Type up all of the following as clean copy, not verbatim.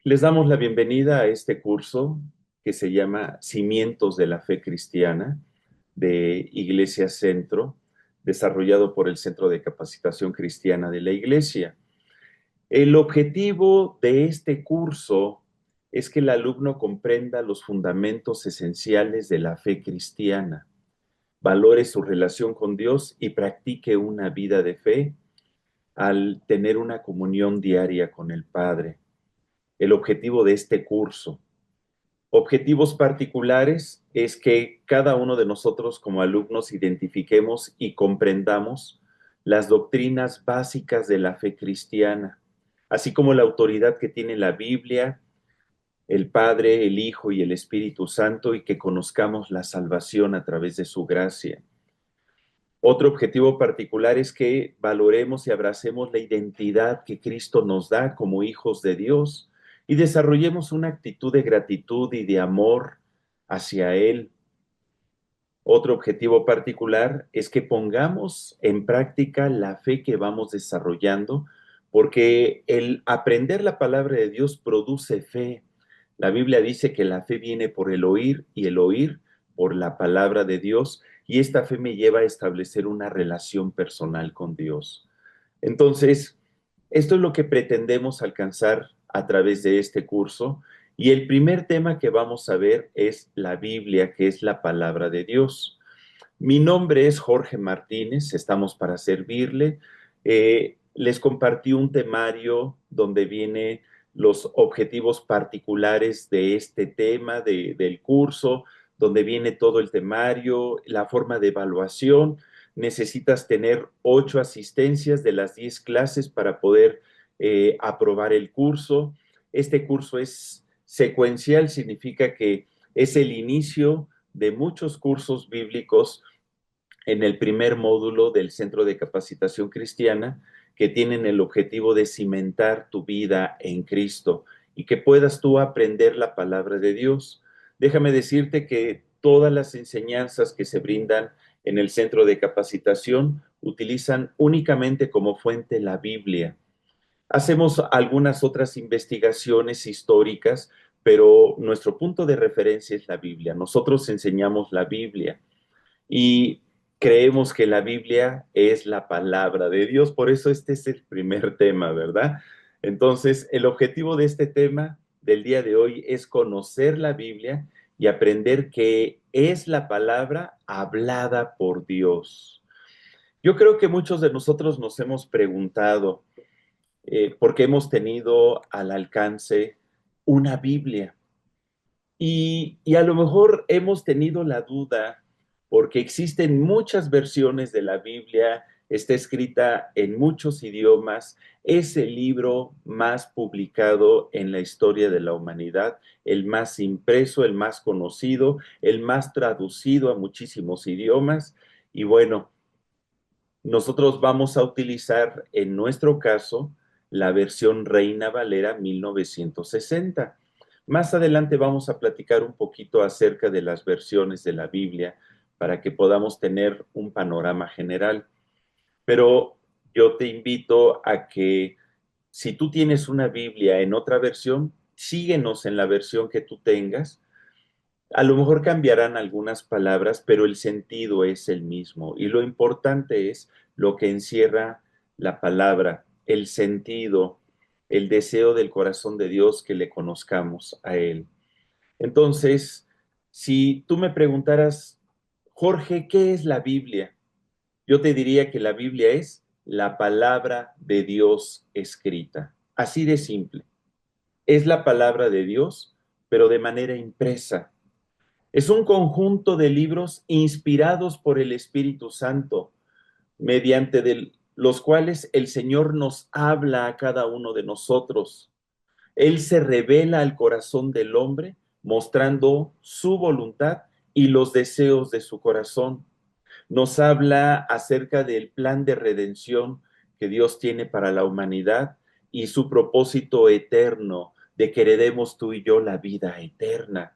Les damos la bienvenida a este curso que se llama Cimientos de la Fe Cristiana de Iglesia Centro, desarrollado por el Centro de Capacitación Cristiana de la Iglesia. El objetivo de este curso es que el alumno comprenda los fundamentos esenciales de la fe cristiana, valore su relación con Dios y practique una vida de fe al tener una comunión diaria con el Padre. El objetivo de este curso. Objetivos particulares es que cada uno de nosotros como alumnos identifiquemos y comprendamos las doctrinas básicas de la fe cristiana, así como la autoridad que tiene la Biblia, el Padre, el Hijo y el Espíritu Santo, y que conozcamos la salvación a través de su gracia. Otro objetivo particular es que valoremos y abracemos la identidad que Cristo nos da como hijos de Dios y desarrollemos una actitud de gratitud y de amor hacia Él. Otro objetivo particular es que pongamos en práctica la fe que vamos desarrollando, porque el aprender la palabra de Dios produce fe. La Biblia dice que la fe viene por el oír y el oír por la palabra de Dios, y esta fe me lleva a establecer una relación personal con Dios. Entonces, esto es lo que pretendemos alcanzar a través de este curso. Y el primer tema que vamos a ver es la Biblia, que es la palabra de Dios. Mi nombre es Jorge Martínez, estamos para servirle. Les compartí un temario donde viene los objetivos particulares de este tema, del curso, donde viene todo el temario, la forma de evaluación. Necesitas tener 8 asistencias de las 10 clases para poder aprobar el curso. Este curso es secuencial, significa que es el inicio de muchos cursos bíblicos en el primer módulo del Centro de Capacitación Cristiana, que tienen el objetivo de cimentar tu vida en Cristo y que puedas tú aprender la palabra de Dios. Déjame decirte que todas las enseñanzas que se brindan en el Centro de Capacitación utilizan únicamente como fuente la Biblia. Hacemos algunas otras investigaciones históricas, pero nuestro punto de referencia es la Biblia. Nosotros enseñamos la Biblia y creemos que la Biblia es la palabra de Dios. Por eso este es el primer tema, ¿verdad? Entonces, el objetivo de este tema del día de hoy es conocer la Biblia y aprender que es la palabra hablada por Dios. Yo creo que muchos de nosotros nos hemos preguntado por qué hemos tenido al alcance una Biblia. Y a lo mejor hemos tenido la duda porque existen muchas versiones de la Biblia, está escrita en muchos idiomas, es el libro más publicado en la historia de la humanidad, el más impreso, el más conocido, el más traducido a muchísimos idiomas. Y bueno, nosotros vamos a utilizar en nuestro caso la versión Reina Valera 1960. Más adelante vamos a platicar un poquito acerca de las versiones de la Biblia para que podamos tener un panorama general. Pero yo te invito a que si tú tienes una Biblia en otra versión, síguenos en la versión que tú tengas. A lo mejor cambiarán algunas palabras, pero el sentido es el mismo. Y lo importante es lo que encierra la palabra, el sentido, el deseo del corazón de Dios que le conozcamos a Él. Entonces, si tú me preguntaras, Jorge, ¿qué es la Biblia? Yo te diría que la Biblia es la palabra de Dios escrita. Así de simple. Es la palabra de Dios, pero de manera impresa. Es un conjunto de libros inspirados por el Espíritu Santo, mediante los cuales el Señor nos habla a cada uno de nosotros. Él se revela al corazón del hombre, mostrando su voluntad y los deseos de su corazón. Nos habla acerca del plan de redención que Dios tiene para la humanidad y su propósito eterno de que heredemos tú y yo la vida eterna.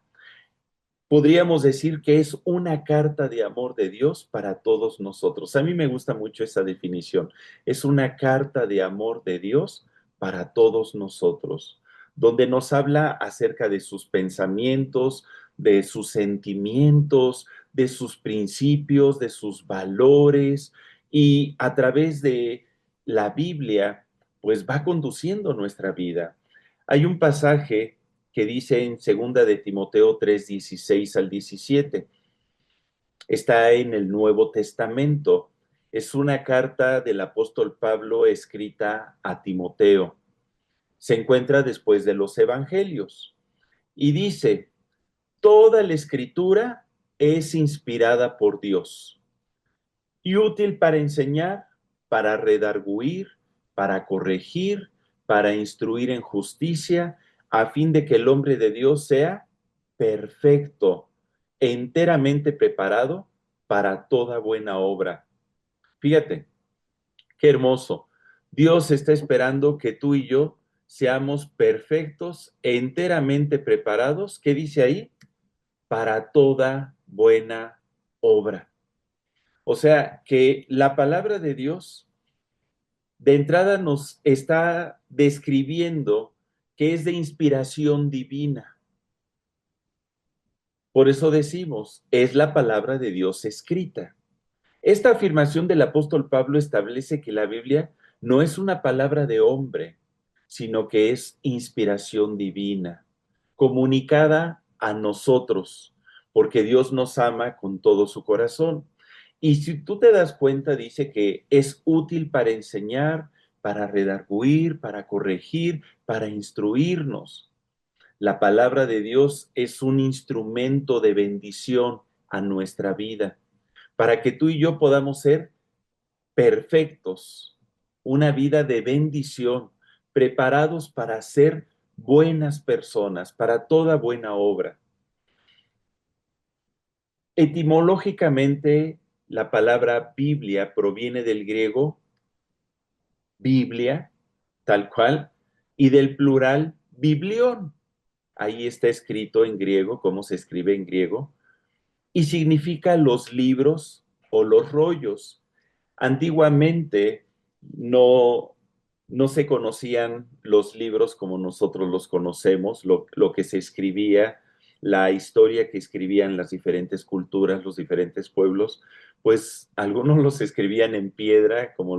Podríamos decir que es una carta de amor de Dios para todos nosotros. A mí me gusta mucho esa definición. Es una carta de amor de Dios para todos nosotros. donde nos habla acerca de sus pensamientos, de sus sentimientos, de sus principios, de sus valores, y a través de la Biblia, pues va conduciendo nuestra vida. Hay un pasaje que dice en segunda de Timoteo 3:16 al 17. Está en el Nuevo Testamento. Es una carta del apóstol Pablo escrita a Timoteo. Se encuentra después de los evangelios y dice: toda la escritura es inspirada por Dios y útil para enseñar, para redarguir, para corregir, para instruir en justicia, a fin de que el hombre de Dios sea perfecto, enteramente preparado para toda buena obra. Fíjate, qué hermoso. Dios está esperando que tú y yo seamos perfectos, enteramente preparados. ¿Qué dice ahí? Para toda buena obra. O sea, que la palabra de Dios de entrada nos está describiendo que es de inspiración divina. Por eso decimos, es la palabra de Dios escrita. Esta afirmación del apóstol Pablo establece que la Biblia no es una palabra de hombre, sino que es inspiración divina, comunicada a nosotros, porque Dios nos ama con todo su corazón. Y si tú te das cuenta, dice que es útil para enseñar, para redarguir, para corregir, para instruirnos. La palabra de Dios es un instrumento de bendición a nuestra vida, para que tú y yo podamos ser perfectos, una vida de bendición, preparados para ser buenas personas, para toda buena obra. Etimológicamente, la palabra Biblia proviene del griego Biblia, tal cual, y del plural biblión. Ahí está escrito en griego, cómo se escribe en griego, y significa los libros o los rollos. Antiguamente no, no se conocían los libros como nosotros los conocemos, lo que se escribía, la historia que escribían las diferentes culturas, los diferentes pueblos, pues algunos los escribían en piedra, como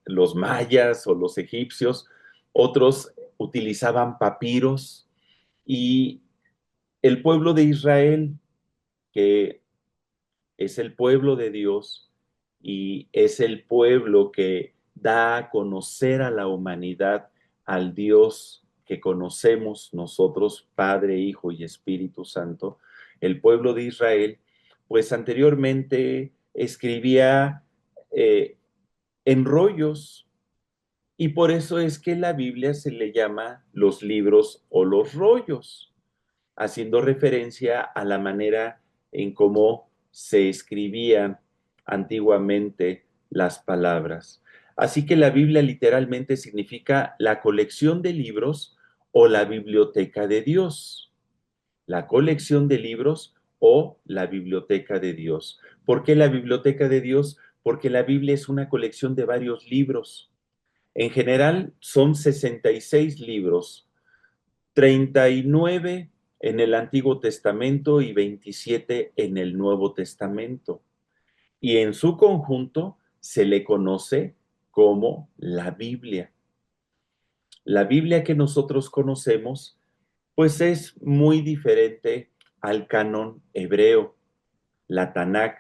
los mayas o los egipcios, otros utilizaban papiros, y el pueblo de Israel, que es el pueblo de Dios y es el pueblo que da a conocer a la humanidad al Dios que conocemos nosotros, Padre, Hijo y Espíritu Santo. El pueblo de Israel, pues anteriormente escribía eh, en rollos, y por eso es que la Biblia se le llama los libros o los rollos, haciendo referencia a la manera en cómo se escribían antiguamente las palabras. Así que la Biblia literalmente significa la colección de libros o la biblioteca de Dios. La colección de libros o la biblioteca de Dios. ¿Por qué la biblioteca de Dios? Porque la Biblia es una colección de varios libros. En general son 66 libros, 39 en el Antiguo Testamento y 27 en el Nuevo Testamento. Y en su conjunto se le conoce como la Biblia. La Biblia que nosotros conocemos, pues es muy diferente al canon hebreo, la Tanakh,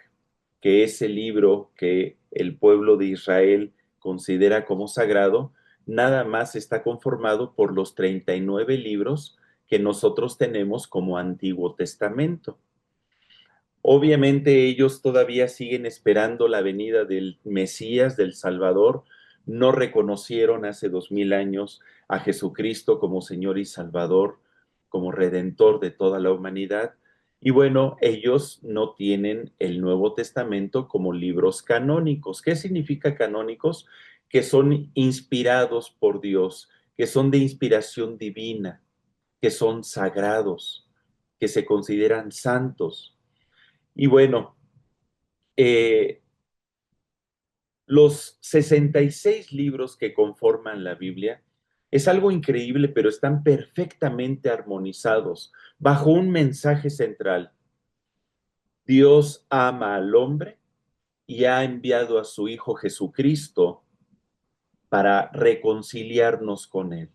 que es el libro que el pueblo de Israel considera como sagrado. Nada más está conformado por los 39 libros que nosotros tenemos como Antiguo Testamento. Obviamente ellos todavía siguen esperando la venida del Mesías, del Salvador. No reconocieron hace 2000 años a Jesucristo como Señor y Salvador, como Redentor de toda la humanidad. Y bueno, ellos no tienen el Nuevo Testamento como libros canónicos. ¿Qué significa canónicos? Que son inspirados por Dios, que son de inspiración divina, que son sagrados, que se consideran santos. Y bueno, eh, los 66 libros que conforman la Biblia Es algo increíble, pero están perfectamente armonizados bajo un mensaje central. Dios ama al hombre y ha enviado a su Hijo Jesucristo para reconciliarnos con Él.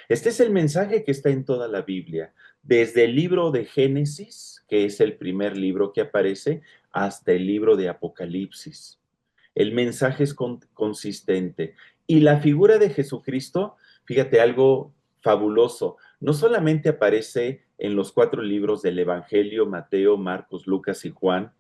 Este es el mensaje que está en toda la Biblia, desde el libro de Génesis, que es el primer libro que aparece, hasta el libro de Apocalipsis. El mensaje es consistente. Y la figura de Jesucristo, fíjate, algo fabuloso, no solamente aparece en los 4 libros del Evangelio, Mateo, Marcos, Lucas y Juan,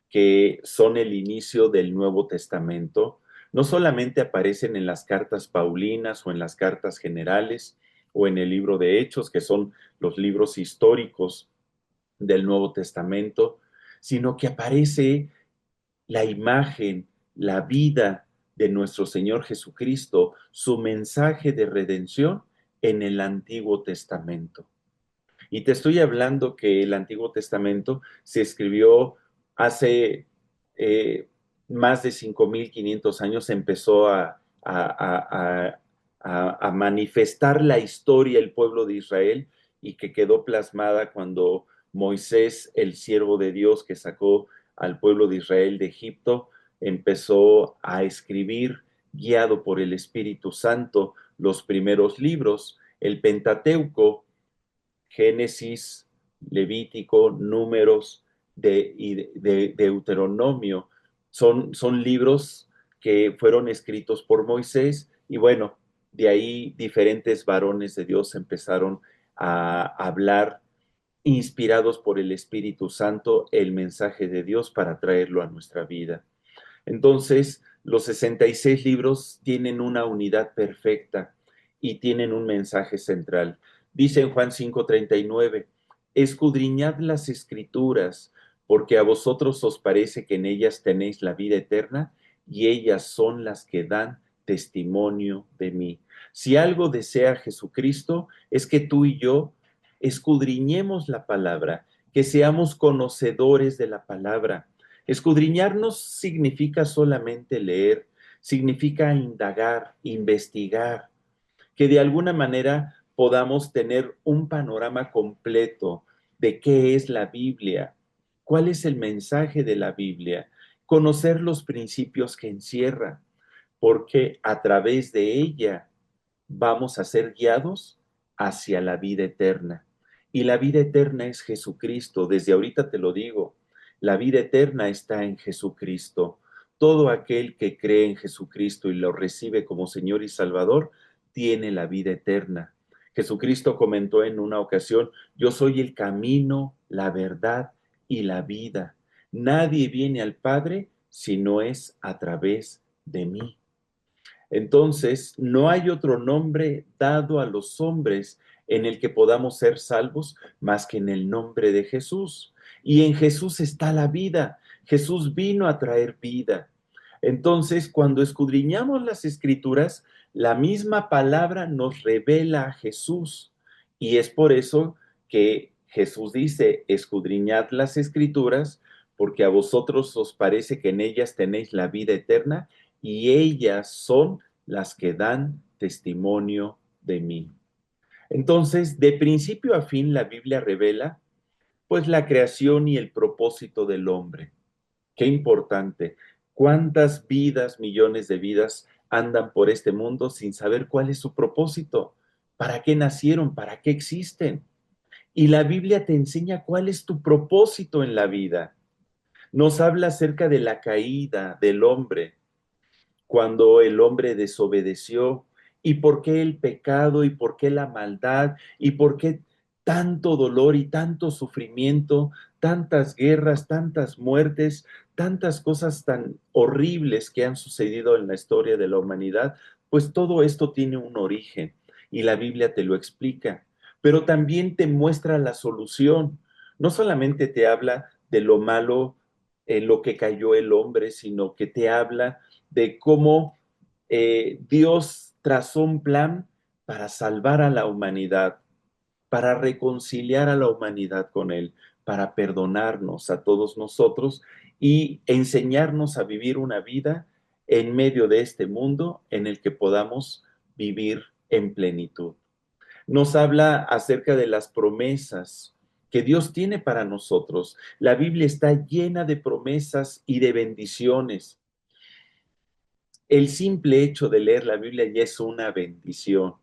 que son el inicio del Nuevo Testamento, no solamente aparecen en las cartas paulinas o en las cartas generales o en el libro de Hechos, que son los libros históricos del Nuevo Testamento, sino que aparece la imagen, la vida de nuestro Señor Jesucristo, su mensaje de redención en el Antiguo Testamento. Y te estoy hablando que el Antiguo Testamento se escribió hace más de 5.500 años, empezó a manifestar la historia el pueblo de Israel y que quedó plasmada cuando Moisés, el siervo de Dios que sacó al pueblo de Israel de Egipto, empezó a escribir, guiado por el Espíritu Santo, los primeros libros, el Pentateuco, Génesis, Levítico, Números de Deuteronomio. Son libros que fueron escritos por Moisés y bueno, de ahí diferentes varones de Dios empezaron a hablar inspirados por el Espíritu Santo el mensaje de Dios para traerlo a nuestra vida. Entonces, los 66 libros tienen una unidad perfecta y tienen un mensaje central. Dice en Juan 5:39, escudriñad las escrituras, porque a vosotros os parece que en ellas tenéis la vida eterna, y ellas son las que dan testimonio de mí. Si algo desea Jesucristo, es que tú y yo escudriñemos la palabra, que seamos conocedores de la palabra. Escudriñar no significa solamente leer, significa indagar, investigar, que de alguna manera podamos tener un panorama completo de qué es la Biblia, cuál es el mensaje de la Biblia, conocer los principios que encierra, porque a través de ella vamos a ser guiados hacia la vida eterna. Y la vida eterna es Jesucristo. Desde ahorita te lo digo, la vida eterna está en Jesucristo. Todo aquel que cree en Jesucristo y lo recibe como Señor y Salvador, tiene la vida eterna. Jesucristo comentó en una ocasión, yo soy el camino, la verdad y la vida. Nadie viene al Padre si no es a través de mí. Entonces, no hay otro nombre dado a los hombres en el que podamos ser salvos más que en el nombre de Jesús. Y en Jesús está la vida. Jesús vino a traer vida. Entonces, cuando escudriñamos las escrituras, la misma palabra nos revela a Jesús. Y es por eso que Jesús dice, escudriñad las escrituras, porque a vosotros os parece que en ellas tenéis la vida eterna y ellas son las que dan testimonio de mí. Entonces, de principio a fin, la Biblia revela, pues, la creación y el propósito del hombre. Qué importante. ¿Cuántas vidas, millones de vidas, andan por este mundo sin saber cuál es su propósito? ¿Para qué nacieron? ¿Para qué existen? Y la Biblia te enseña cuál es tu propósito en la vida. Nos habla acerca de la caída del hombre, cuando el hombre desobedeció, y por qué el pecado, y por qué la maldad, y por qué tanto dolor y tanto sufrimiento, tantas guerras, tantas muertes, tantas cosas tan horribles que han sucedido en la historia de la humanidad, pues todo esto tiene un origen y la Biblia te lo explica, pero también te muestra la solución. No solamente te habla de lo malo en lo que cayó el hombre, sino que te habla de cómo Dios trazó un plan para salvar a la humanidad, para reconciliar a la humanidad con Él, para perdonarnos a todos nosotros y enseñarnos a vivir una vida en medio de este mundo en el que podamos vivir en plenitud. Nos habla acerca de las promesas que Dios tiene para nosotros. La Biblia está llena de promesas y de bendiciones. El simple hecho de leer la Biblia ya es una bendición,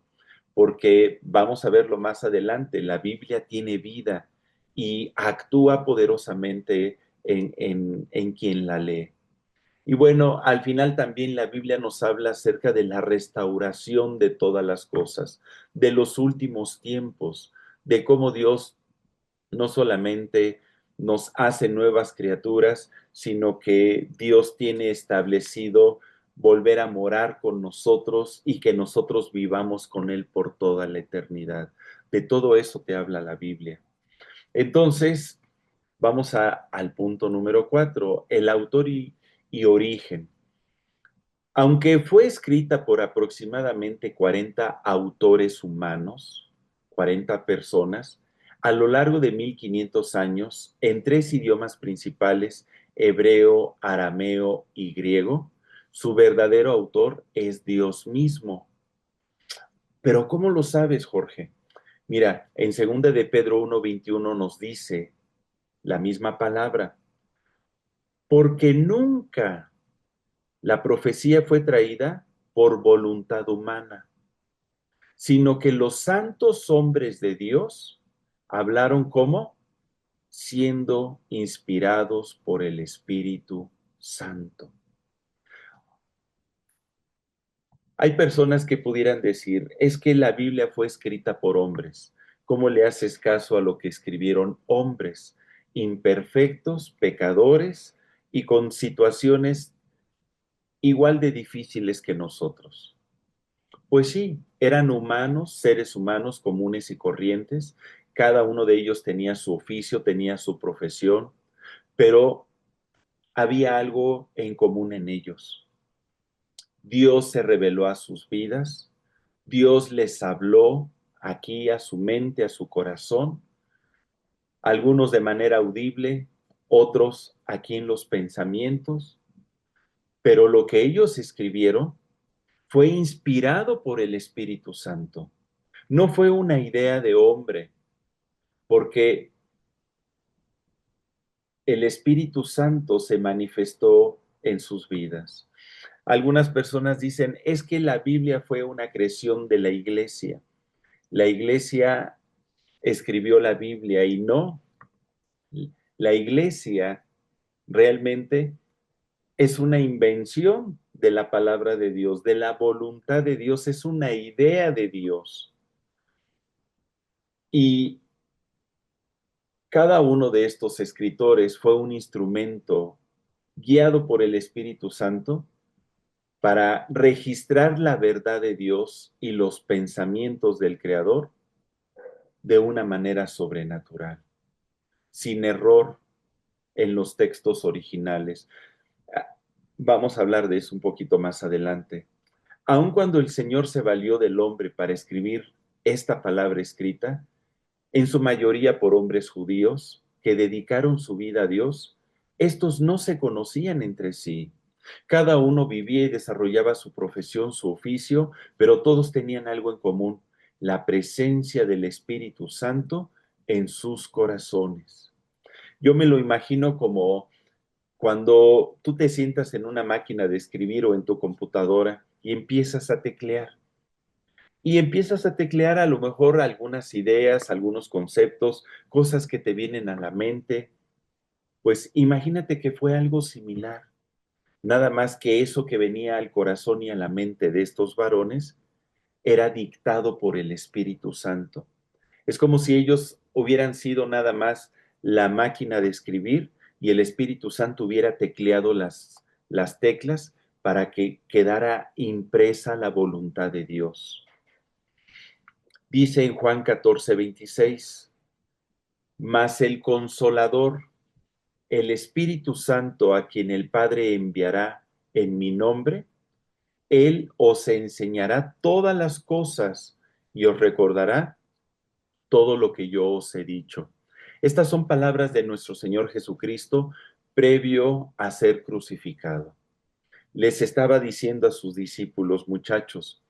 porque vamos a verlo más adelante, la Biblia tiene vida y actúa poderosamente en quien la lee. Y bueno, al final también la Biblia nos habla acerca de la restauración de todas las cosas, de los últimos tiempos, de cómo Dios no solamente nos hace nuevas criaturas, sino que Dios tiene establecido volver a morar con nosotros y que nosotros vivamos con Él por toda la eternidad. De todo eso te habla la Biblia. Entonces, vamos al punto número 4, el autor y origen. Aunque fue escrita por aproximadamente 40 autores humanos, 40 personas, a lo largo de 1500 años, en tres idiomas principales, hebreo, arameo y griego, su verdadero autor es Dios mismo. Pero ¿cómo lo sabes, Jorge? Mira, en 2 de Pedro 1:21 nos dice la misma palabra, porque nunca la profecía fue traída por voluntad humana, sino que los santos hombres de Dios hablaron como siendo inspirados por el Espíritu Santo. Hay personas que pudieran decir, es que la Biblia fue escrita por hombres. ¿Cómo le haces caso a lo que escribieron hombres imperfectos, pecadores y con situaciones igual de difíciles que nosotros? Pues sí, eran humanos, seres humanos comunes y corrientes. Cada uno de ellos tenía su oficio, tenía su profesión, pero había algo en común en ellos. Dios se reveló a sus vidas, Dios les habló aquí a su mente, a su corazón, algunos de manera audible, otros aquí en los pensamientos, pero lo que ellos escribieron fue inspirado por el Espíritu Santo. No fue una idea de hombre, porque el Espíritu Santo se manifestó en sus vidas. Algunas personas dicen, es que la Biblia fue una creación de la iglesia. La iglesia escribió la Biblia y no. La iglesia realmente es una invención de la palabra de Dios, de la voluntad de Dios, es una idea de Dios. Y cada uno de estos escritores fue un instrumento guiado por el Espíritu Santo para registrar la verdad de Dios y los pensamientos del Creador de una manera sobrenatural, sin error en los textos originales. Vamos a hablar de eso un poquito más adelante. Aun cuando el Señor se valió del hombre para escribir esta palabra escrita, en su mayoría por hombres judíos que dedicaron su vida a Dios, estos no se conocían entre sí. Cada uno vivía y desarrollaba su profesión, su oficio, pero todos tenían algo en común, la presencia del Espíritu Santo en sus corazones. Yo me lo imagino como cuando tú te sientas en una máquina de escribir o en tu computadora y empiezas a teclear. Y empiezas a teclear a lo mejor algunas ideas, algunos conceptos, cosas que te vienen a la mente. Pues imagínate que fue algo similar. Nada más que eso que venía al corazón y a la mente de estos varones era dictado por el Espíritu Santo. Es como si ellos hubieran sido nada más la máquina de escribir y el Espíritu Santo hubiera tecleado las teclas para que quedara impresa la voluntad de Dios. Dice en Juan 14:26, mas el Consolador, el Espíritu Santo a quien el Padre enviará en mi nombre, Él os enseñará todas las cosas y os recordará todo lo que yo os he dicho. Estas son palabras de nuestro Señor Jesucristo previo a ser crucificado. Les estaba diciendo a sus discípulos, muchachos,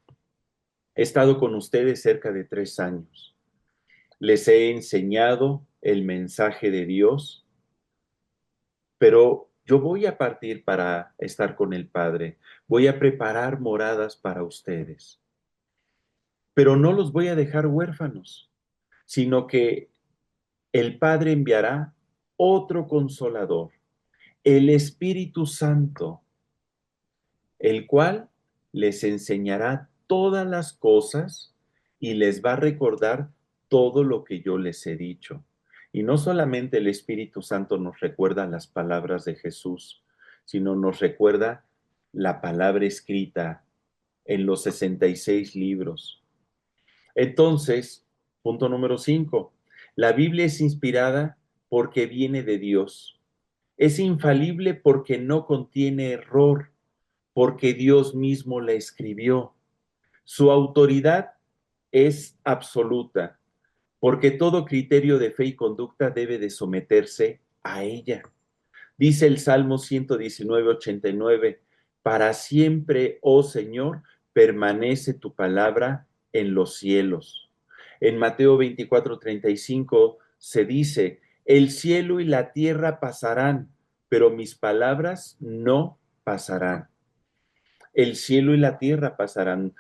He estado con ustedes cerca de 3 años. Les he enseñado el mensaje de Dios, pero yo voy a partir para estar con el Padre. Voy a preparar moradas para ustedes. Pero no los voy a dejar huérfanos, sino que el Padre enviará otro consolador, el Espíritu Santo, el cual les enseñará todas las cosas y les va a recordar todo lo que yo les he dicho. Y no solamente el Espíritu Santo nos recuerda las palabras de Jesús, sino nos recuerda la palabra escrita en los 66 libros. Entonces, punto número 5, la Biblia es inspirada porque viene de Dios. Es infalible porque no contiene error, porque Dios mismo la escribió. Su autoridad es absoluta, porque todo criterio de fe y conducta debe de someterse a ella. Dice el Salmo 119:89, para siempre, oh Señor, permanece tu palabra en los cielos. En Mateo 24:35 se dice, el cielo y la tierra pasarán, pero mis palabras no pasarán. El cielo y la tierra pasarán,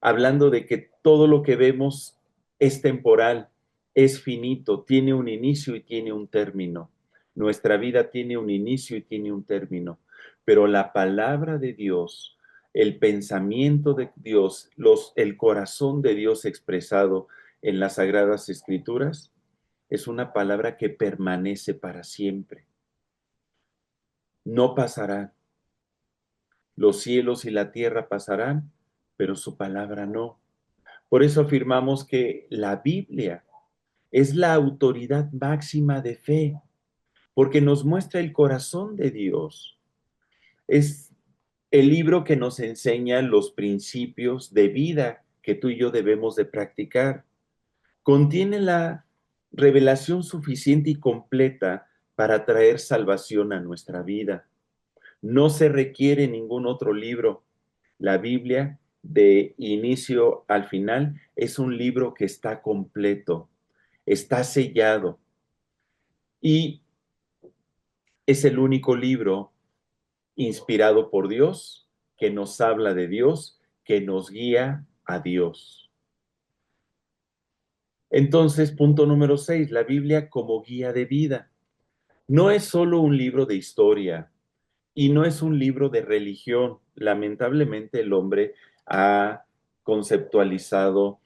hablando de que todo lo que vemos es temporal, es finito, tiene un inicio y tiene un término. Nuestra vida tiene un inicio y tiene un término, pero la palabra de Dios, el pensamiento de Dios, el corazón de Dios expresado en las Sagradas Escrituras, es una palabra que permanece para siempre. No pasará. Los cielos y la tierra pasarán, pero su palabra no. Por eso afirmamos que la Biblia es la autoridad máxima de fe, porque nos muestra el corazón de Dios. Es el libro que nos enseña los principios de vida que tú y yo debemos de practicar. Contiene la revelación suficiente y completa para traer salvación a nuestra vida. No se requiere ningún otro libro. La Biblia, de inicio al final, es un libro que está completo, está sellado y es el único libro inspirado por Dios que nos habla de Dios, que nos guía a Dios. Entonces, punto número 6, la Biblia como guía de vida. No es solo un libro de historia, y no es un libro de religión. Lamentablemente el hombre ha conceptualizado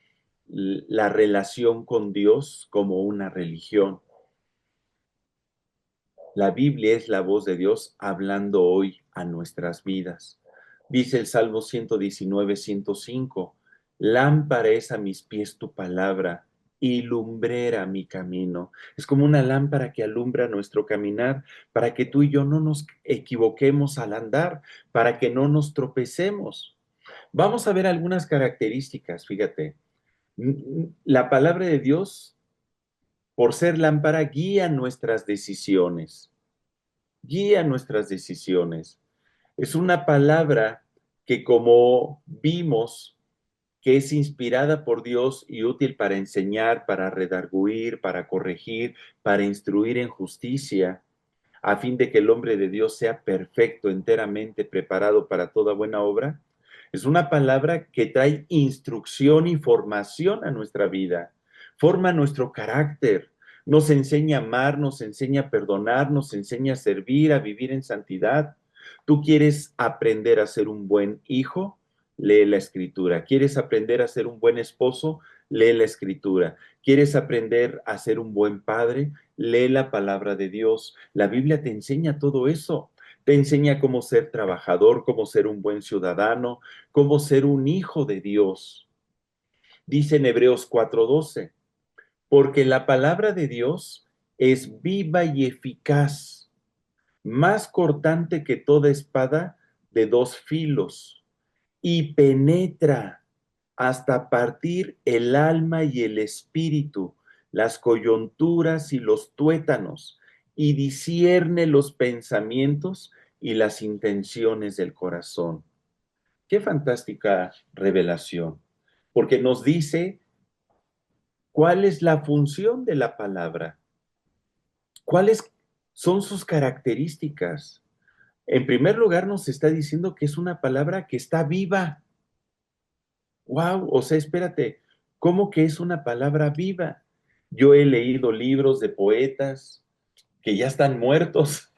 la relación con Dios como una religión. La Biblia es la voz de Dios hablando hoy a nuestras vidas. Dice el Salmo 119:105, lámpara es a mis pies tu palabra y lumbrera mi camino. Es como una lámpara que alumbra nuestro caminar para que tú y yo no nos equivoquemos al andar, para que no nos tropecemos. Vamos a ver algunas características, fíjate. La palabra de Dios, por ser lámpara, guía nuestras decisiones. Guía nuestras decisiones. Es una palabra que, como vimos, que es inspirada por Dios y útil para enseñar, para redarguir, para corregir, para instruir en justicia, a fin de que el hombre de Dios sea perfecto, enteramente preparado para toda buena obra. Es una palabra que trae instrucción y formación a nuestra vida, forma nuestro carácter, nos enseña a amar, nos enseña a perdonar, nos enseña a servir, a vivir en santidad. ¿Tú quieres aprender a ser un buen hijo? Lee la escritura. ¿Quieres aprender a ser un buen esposo? Lee la escritura. ¿Quieres aprender a ser un buen padre? Lee la palabra de Dios. La Biblia te enseña todo eso. Te enseña cómo ser trabajador, cómo ser un buen ciudadano, cómo ser un hijo de Dios. Dice en Hebreos 4:12, porque la palabra de Dios es viva y eficaz, más cortante que toda espada de dos filos, y penetra hasta partir el alma y el espíritu, las coyunturas y los tuétanos, y discierne los pensamientos y las intenciones del corazón. Qué fantástica revelación. porque nos dice cuál es la función de la palabra, cuáles son sus características. En primer lugar, nos está diciendo que es una palabra que está viva. Wow, o sea, espérate, ¿cómo que es una palabra viva? Yo he leído libros de poetas que ya están muertos.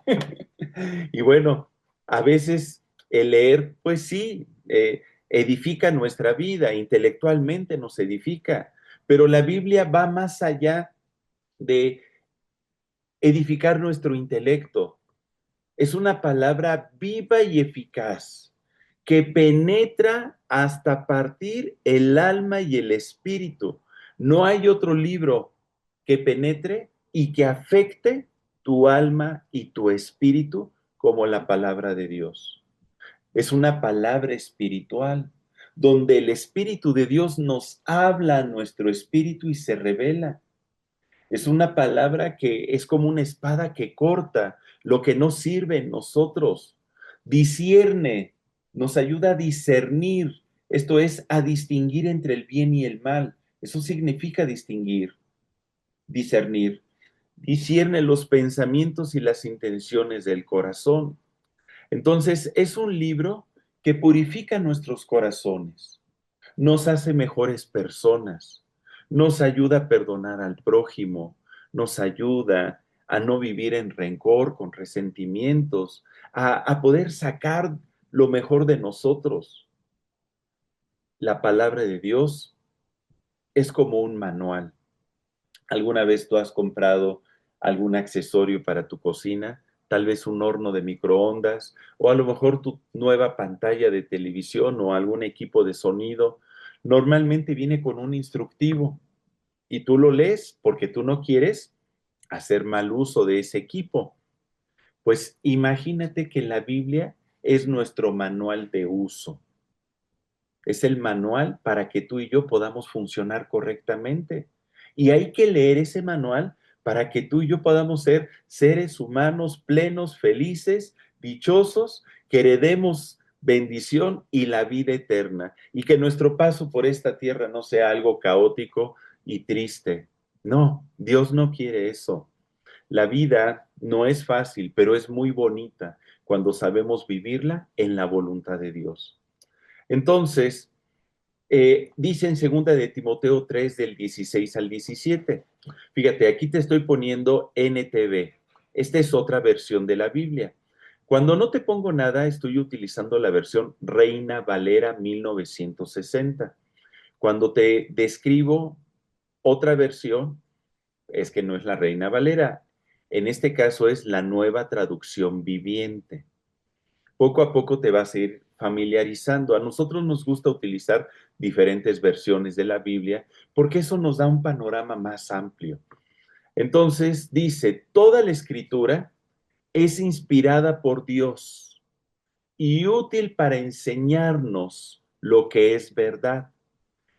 Y bueno, a veces el leer, pues sí, edifica nuestra vida, intelectualmente nos edifica, pero la Biblia va más allá de edificar nuestro intelecto. Es una palabra viva y eficaz que penetra hasta partir el alma y el espíritu. No hay otro libro que penetre y que afecte tu alma y tu espíritu como la palabra de Dios. Es una palabra espiritual donde el Espíritu de Dios nos habla a nuestro espíritu y se revela. Es una palabra que es como una espada que corta lo que no sirve en nosotros. Discierne, nos ayuda a discernir, esto es, a distinguir entre el bien y el mal. Eso significa distinguir, discernir. Discierne los pensamientos y las intenciones del corazón. Entonces, es un libro que purifica nuestros corazones, nos hace mejores personas, nos ayuda a perdonar al prójimo, nos ayuda a no vivir en rencor, con resentimientos, a poder sacar lo mejor de nosotros. La palabra de Dios es como un manual. ¿Alguna vez tú has comprado algún accesorio para tu cocina? Tal vez un horno de microondas o a lo mejor tu nueva pantalla de televisión o algún equipo de sonido. Normalmente viene con un instructivo y tú lo lees porque tú no quieres hacer mal uso de ese equipo. Pues imagínate que la Biblia es nuestro manual de uso. Es el manual para que tú y yo podamos funcionar correctamente. Y hay que leer ese manual para que tú y yo podamos ser seres humanos plenos, felices, dichosos, que heredemos bendición y la vida eterna. Y que nuestro paso por esta tierra no sea algo caótico y triste. No, Dios no quiere eso. La vida no es fácil, pero es muy bonita cuando sabemos vivirla en la voluntad de Dios. Entonces, dice en segunda de Timoteo 3 del 16 al 17. Fíjate, aquí te estoy poniendo NTV. Esta es otra versión de la Biblia. Cuando no te pongo nada, estoy utilizando la versión Reina Valera 1960. Cuando te describo otra versión, es que no es la Reina Valera. En este caso es la Nueva Traducción Viviente. Poco a poco te vas a ir familiarizando. A nosotros nos gusta utilizar diferentes versiones de la Biblia porque eso nos da un panorama más amplio. Entonces dice, toda la escritura es inspirada por Dios y útil para enseñarnos lo que es verdad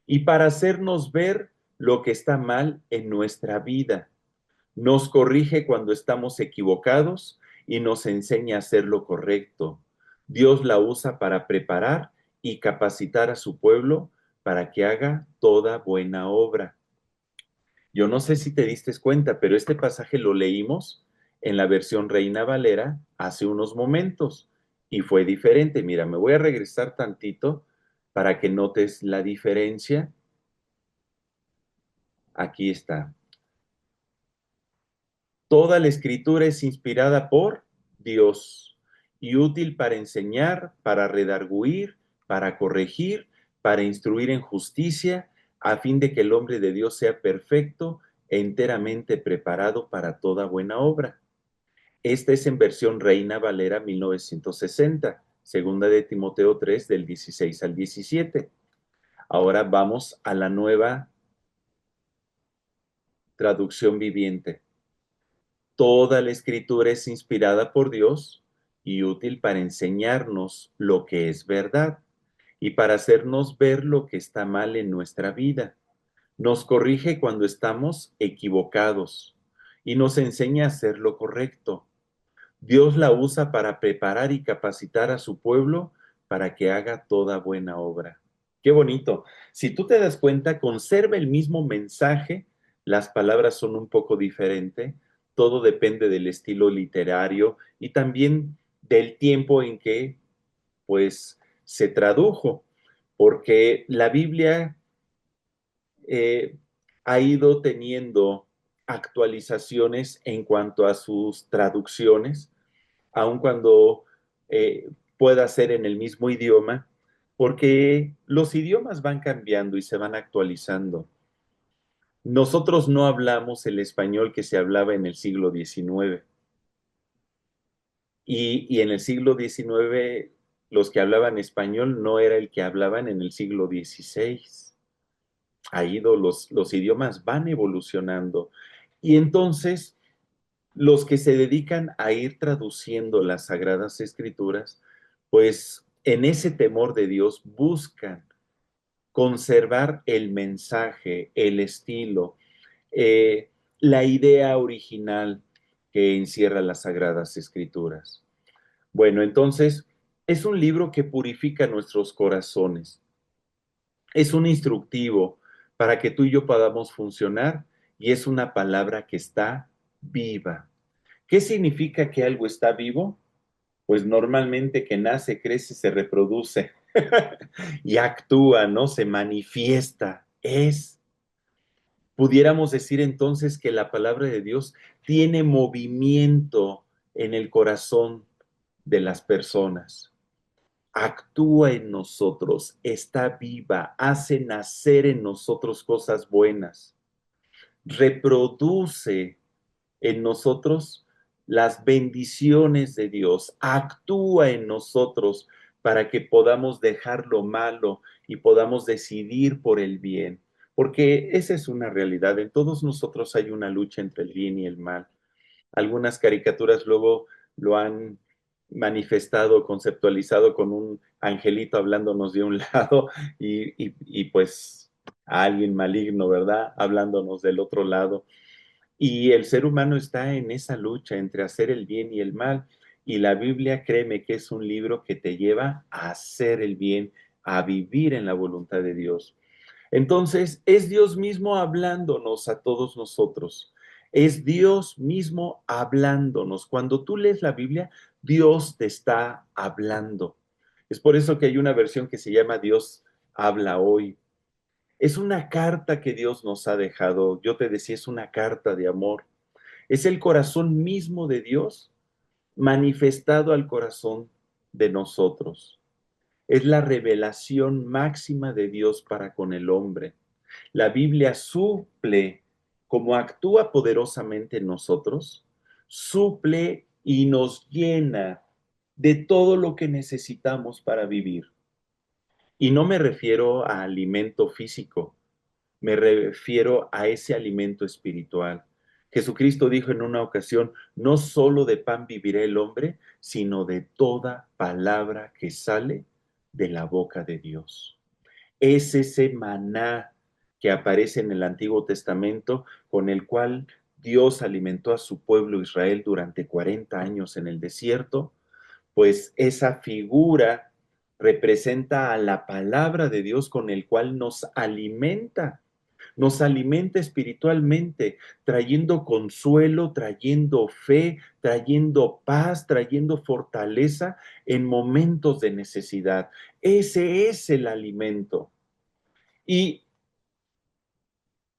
y para hacernos ver lo que está mal en nuestra vida. Nos corrige cuando estamos equivocados y nos enseña a hacer lo correcto. Dios la usa para preparar y capacitar a su pueblo para que haga toda buena obra. Yo no sé si te diste cuenta, pero este pasaje lo leímos en la versión Reina Valera hace unos momentos y fue diferente. Mira, me voy a regresar tantito para que notes la diferencia. Aquí está. Toda la escritura es inspirada por Dios y útil para enseñar, para redarguir, para corregir, para instruir en justicia, a fin de que el hombre de Dios sea perfecto, enteramente preparado para toda buena obra. Esta es en versión Reina Valera 1960, segunda de Timoteo 3 del 16 al 17. Ahora vamos a la nueva traducción viviente. Toda la escritura es inspirada por Dios y útil para enseñarnos lo que es verdad y para hacernos ver lo que está mal en nuestra vida. Nos corrige cuando estamos equivocados y nos enseña a hacer lo correcto. Dios la usa para preparar y capacitar a su pueblo para que haga toda buena obra. Qué bonito. Si tú te das cuenta, conserva el mismo mensaje, las palabras son un poco diferentes, todo depende del estilo literario y también del tiempo en que, pues, se tradujo, porque la Biblia eh, ha ido teniendo actualizaciones en cuanto a sus traducciones, aun cuando pueda ser en el mismo idioma, porque los idiomas van cambiando y se van actualizando. Nosotros no hablamos el español que se hablaba en el siglo XIX y en el siglo XIX los que hablaban español no era el que hablaban en el siglo XVI. Ha ido, los idiomas van evolucionando y entonces los que se dedican a ir traduciendo las Sagradas Escrituras, pues en ese temor de Dios buscan conservar el mensaje, el estilo, eh, la idea original que encierra las Sagradas Escrituras. Bueno, entonces es un libro que purifica nuestros corazones, es un instructivo para que tú y yo podamos funcionar y es una palabra que está viva. ¿Qué significa que algo está vivo? Pues normalmente que nace, crece, se reproduce y actúa, ¿no? Se manifiesta. Pudiéramos decir entonces que la palabra de Dios tiene movimiento en el corazón de las personas. Actúa en nosotros, está viva, hace nacer en nosotros cosas buenas, reproduce en nosotros las bendiciones de Dios, actúa en nosotros para que podamos dejar lo malo y podamos decidir por el bien. Porque esa es una realidad. En todos nosotros hay una lucha entre el bien y el mal. Algunas caricaturas luego lo han manifestado, conceptualizado con un angelito hablándonos de un lado y pues a alguien maligno, ¿verdad? Hablándonos del otro lado. Y el ser humano está en esa lucha entre hacer el bien y el mal. Y la Biblia, créeme que es un libro que te lleva a hacer el bien, a vivir en la voluntad de Dios. Entonces, es Dios mismo hablándonos a todos nosotros. Es Dios mismo hablándonos. Cuando tú lees la Biblia, Dios te está hablando. Es por eso que hay una versión que se llama Dios habla hoy. Es una carta que Dios nos ha dejado. Yo te decía, es una carta de amor. Es el corazón mismo de Dios manifestado al corazón de nosotros. Es la revelación máxima de Dios para con el hombre. La Biblia suple, como actúa poderosamente en nosotros, suple y nos llena de todo lo que necesitamos para vivir. Y no me refiero a alimento físico, me refiero a ese alimento espiritual. Jesucristo dijo en una ocasión, no solo de pan vivirá el hombre, sino de toda palabra que sale de la boca de Dios. Es ese maná que aparece en el Antiguo Testamento con el cual Dios alimentó a su pueblo Israel durante 40 años en el desierto, pues esa figura representa a la palabra de Dios con el cual nos alimenta espiritualmente, trayendo consuelo, trayendo fe, trayendo paz, trayendo fortaleza en momentos de necesidad. Ese es el alimento. Y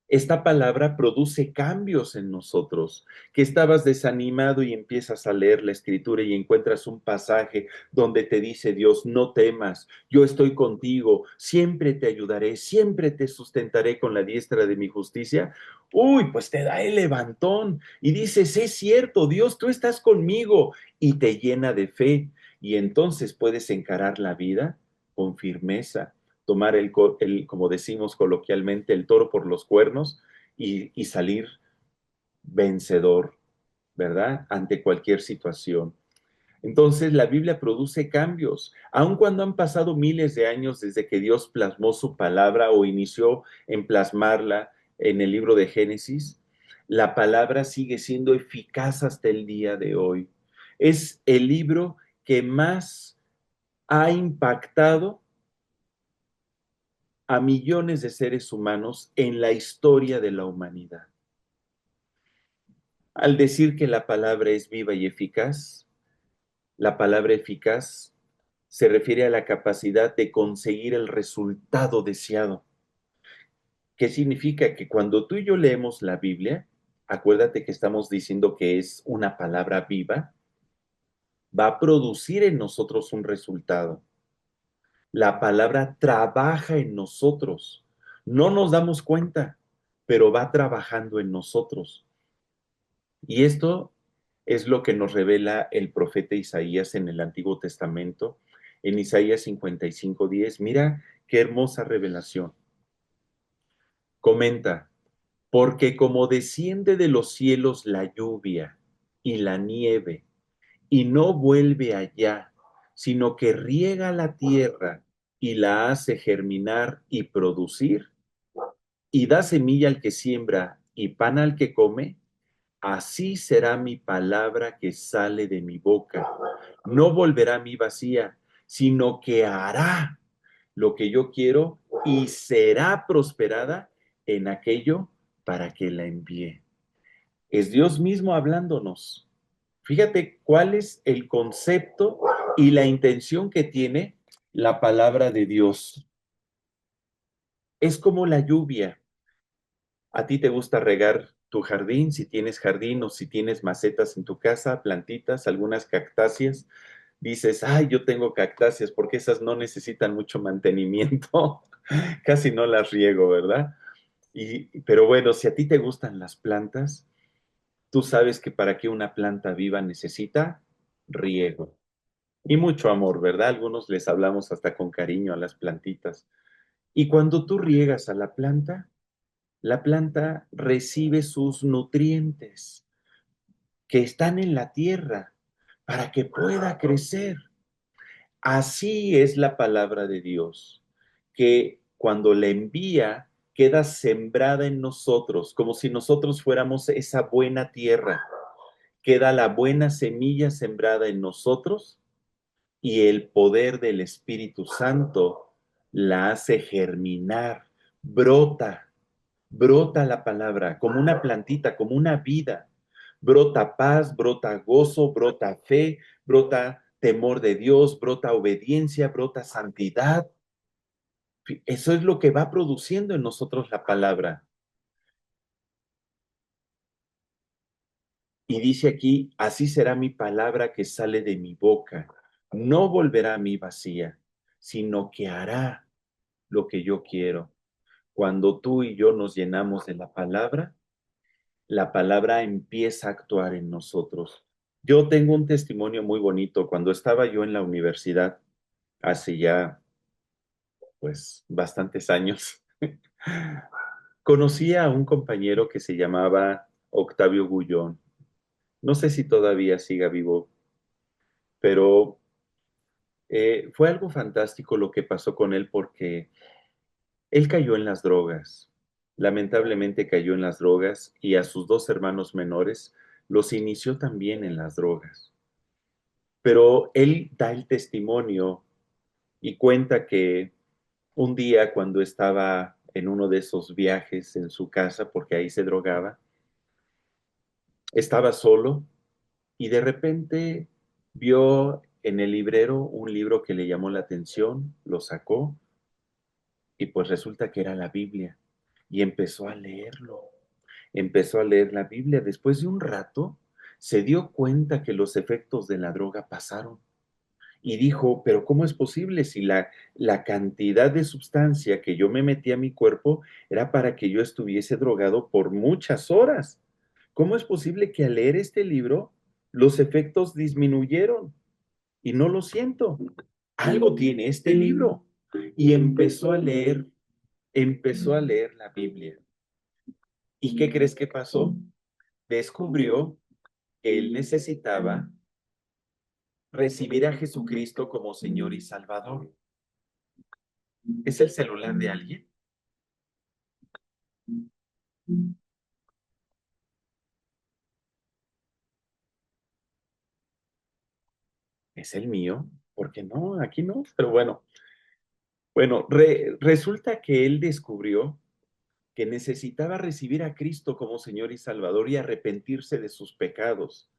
esta palabra produce cambios en nosotros, que estabas desanimado y empiezas a leer la escritura y encuentras un pasaje donde te dice Dios, no temas, yo estoy contigo, siempre te ayudaré, siempre te sustentaré con la diestra de mi justicia. Uy, pues te da el levantón y dices, es cierto, Dios, tú estás conmigo y te llena de fe y entonces puedes encarar la vida con firmeza tomar como decimos coloquialmente, el toro por los cuernos y salir vencedor, ¿verdad? Ante cualquier situación. Entonces la Biblia produce cambios, aun cuando han pasado miles de años desde que Dios plasmó su palabra o inició en plasmarla en el libro de Génesis, la palabra sigue siendo eficaz hasta el día de hoy. Es el libro que más ha impactado a millones de seres humanos en la historia de la humanidad. Al decir que la palabra es viva y eficaz, la palabra eficaz se refiere a la capacidad de conseguir el resultado deseado. ¿Qué significa? Que cuando tú y yo leemos la Biblia, acuérdate que estamos diciendo que es una palabra viva, va a producir en nosotros un resultado. La palabra trabaja en nosotros. No nos damos cuenta, pero va trabajando en nosotros. Y esto es lo que nos revela el profeta Isaías en el Antiguo Testamento, en Isaías 55:10. Mira qué hermosa revelación. Comenta, porque como desciende de los cielos la lluvia y la nieve, y no vuelve allá, sino que riega la tierra y la hace germinar y producir, y da semilla al que siembra y pan al que come, así será mi palabra que sale de mi boca. No volverá a mí vacía, sino que hará lo que yo quiero y será prosperada en aquello para que la envíe. Es Dios mismo hablándonos. Fíjate cuál es el concepto y la intención que tiene la palabra de Dios. Es como la lluvia. ¿A ti te gusta regar tu jardín? Si tienes jardín o si tienes macetas en tu casa, plantitas, algunas cactáceas, dices, ay, yo tengo cactáceas porque esas no necesitan mucho mantenimiento, casi no las riego, ¿verdad? Pero bueno, si a ti te gustan las plantas, tú sabes que para que una planta viva necesita riego y mucho amor, ¿verdad? Algunos les hablamos hasta con cariño a las plantitas. Y cuando tú riegas a la planta recibe sus nutrientes que están en la tierra para que pueda crecer. Así es la palabra de Dios, que cuando la envía queda sembrada en nosotros, como si nosotros fuéramos esa buena tierra. Queda la buena semilla sembrada en nosotros y el poder del Espíritu Santo la hace germinar, brota, brota la palabra como una plantita, como una vida. Brota paz, brota gozo, brota fe, brota temor de Dios, brota obediencia, brota santidad. Eso es lo que va produciendo en nosotros la palabra. Y dice aquí, así será mi palabra que sale de mi boca. No volverá a mí vacía, sino que hará lo que yo quiero. Cuando tú y yo nos llenamos de la palabra empieza a actuar en nosotros. Yo tengo un testimonio muy bonito. Cuando estaba yo en la universidad, hace ya, pues, bastantes años, conocí a un compañero que se llamaba Octavio Gullón. No sé si todavía siga vivo, pero fue algo fantástico lo que pasó con él porque él cayó en las drogas. Lamentablemente cayó en las drogas y a sus dos hermanos menores los inició también en las drogas. Pero él da el testimonio y cuenta que un día cuando estaba en uno de esos viajes en su casa, porque ahí se drogaba, estaba solo y de repente vio en el librero un libro que le llamó la atención, lo sacó y pues resulta que era la Biblia y empezó a leerlo. Empezó a leer la Biblia. Después de un rato se dio cuenta que los efectos de la droga pasaron y dijo, pero ¿cómo es posible si la cantidad de sustancia que yo me metí a mi cuerpo era para que yo estuviese drogado por muchas horas? ¿Cómo es posible que al leer este libro los efectos disminuyeron y no lo siento? Algo tiene este libro. Y empezó a leer la Biblia. ¿Y qué crees que pasó? Descubrió que él necesitaba recibir a Jesucristo como Señor y Salvador. ¿Es el celular de alguien? ¿Es el mío? ¿Por qué no? Aquí no. Pero bueno, Bueno, resulta que él descubrió que necesitaba recibir a Cristo como Señor y Salvador y arrepentirse de sus pecados.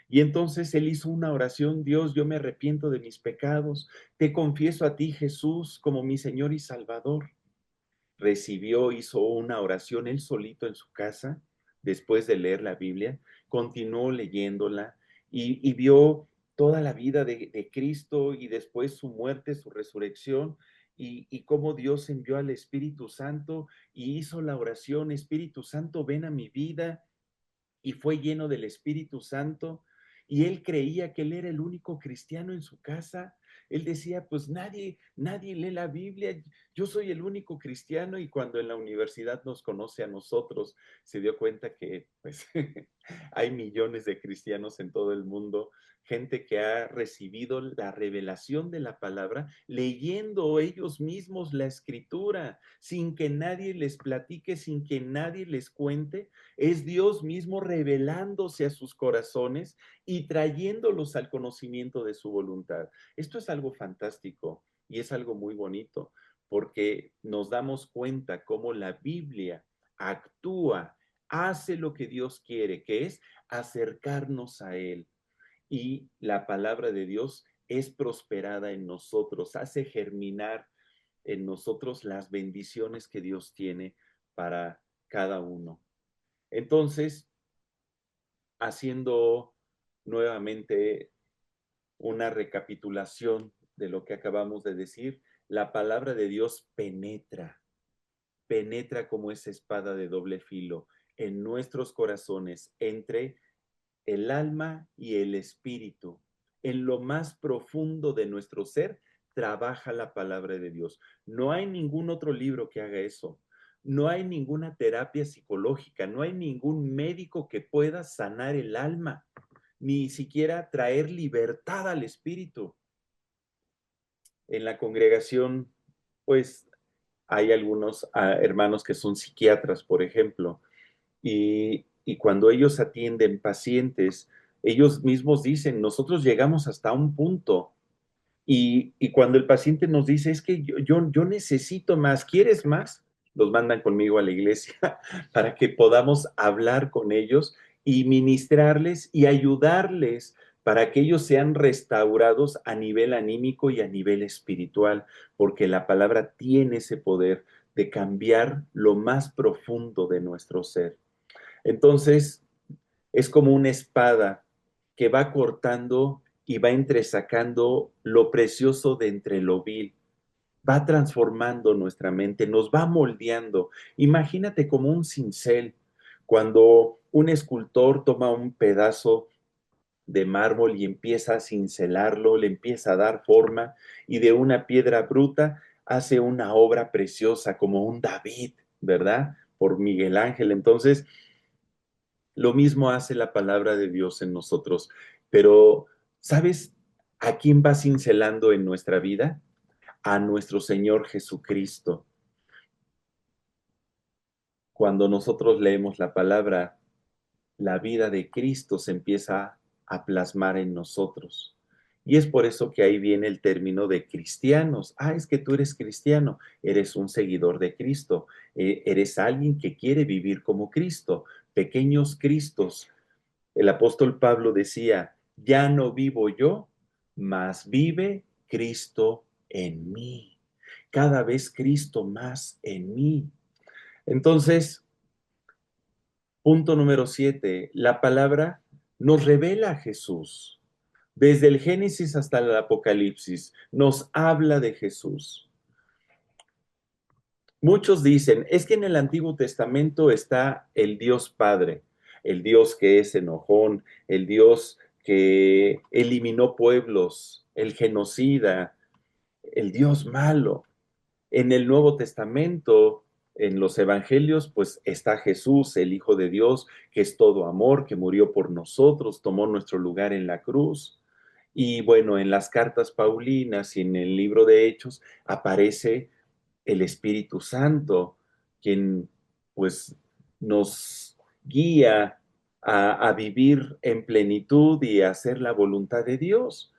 Y entonces él hizo una oración: Dios, yo me arrepiento de mis pecados, te confieso a ti, Jesús, como mi Señor y Salvador. Recibió, hizo una oración él solito en su casa, después de leer la Biblia, continuó leyéndola y vio toda la vida de Cristo y después su muerte, su resurrección y cómo Dios envió al Espíritu Santo y hizo la oración: Espíritu Santo, ven a mi vida, y fue lleno del Espíritu Santo, y él creía que él era el único cristiano en su casa. Él decía, pues nadie lee la Biblia, yo soy el único cristiano, y cuando en la universidad nos conoce a nosotros, se dio cuenta que pues hay millones de cristianos en todo el mundo, gente que ha recibido la revelación de la palabra, leyendo ellos mismos la escritura, sin que nadie les platique, sin que nadie les cuente. Es Dios mismo revelándose a sus corazones y trayéndolos al conocimiento de su voluntad. Esto es algo fantástico y es algo muy bonito, porque nos damos cuenta cómo la Biblia actúa, hace lo que Dios quiere, que es acercarnos a Él. Y la palabra de Dios es prosperada en nosotros, hace germinar en nosotros las bendiciones que Dios tiene para cada uno. Entonces, haciendo nuevamente una recapitulación de lo que acabamos de decir, la palabra de Dios penetra como esa espada de doble filo en nuestros corazones, entre el alma y el espíritu. En lo más profundo de nuestro ser trabaja la palabra de Dios. No hay ningún otro libro que haga eso. No hay ninguna terapia psicológica, no hay ningún médico que pueda sanar el alma, ni siquiera traer libertad al espíritu. En la congregación, pues, hay algunos hermanos que son psiquiatras, por ejemplo, y cuando ellos atienden pacientes, ellos mismos dicen, nosotros llegamos hasta un punto, y cuando el paciente nos dice, es que yo necesito más, ¿quieres más? Los mandan conmigo a la iglesia para que podamos hablar con ellos y ministrarles y ayudarles para que ellos sean restaurados a nivel anímico y a nivel espiritual, porque la palabra tiene ese poder de cambiar lo más profundo de nuestro ser. Entonces, es como una espada que va cortando y va entresacando lo precioso de entre lo vil, va transformando nuestra mente, nos va moldeando. Imagínate como un cincel, cuando un escultor toma un pedazo de mármol y empieza a cincelarlo, le empieza a dar forma, y de una piedra bruta hace una obra preciosa como un David, ¿verdad? Por Miguel Ángel. Entonces, lo mismo hace la palabra de Dios en nosotros. Pero, ¿sabes a quién va cincelando en nuestra vida? A nuestro Señor Jesucristo. Cuando nosotros leemos la palabra, la vida de Cristo se empieza a plasmar en nosotros. Y es por eso que ahí viene el término de cristianos. Ah, es que tú eres cristiano, eres un seguidor de Cristo, eres alguien que quiere vivir como Cristo, pequeños Cristos. El apóstol Pablo decía, ya no vivo yo, mas vive Cristo en mí. Cada vez Cristo más en mí. Entonces, punto número 7, la palabra nos revela a Jesús. Desde el Génesis hasta el Apocalipsis, nos habla de Jesús. Muchos dicen, es que en el Antiguo Testamento está el Dios Padre, el Dios que es enojón, el Dios que eliminó pueblos, el genocida, el Dios malo. En el Nuevo Testamento, en los Evangelios, pues está Jesús, el Hijo de Dios, que es todo amor, que murió por nosotros, tomó nuestro lugar en la cruz. Y bueno, en las cartas paulinas y en el libro de Hechos aparece el Espíritu Santo, quien pues nos guía a vivir en plenitud y a hacer la voluntad de Dios.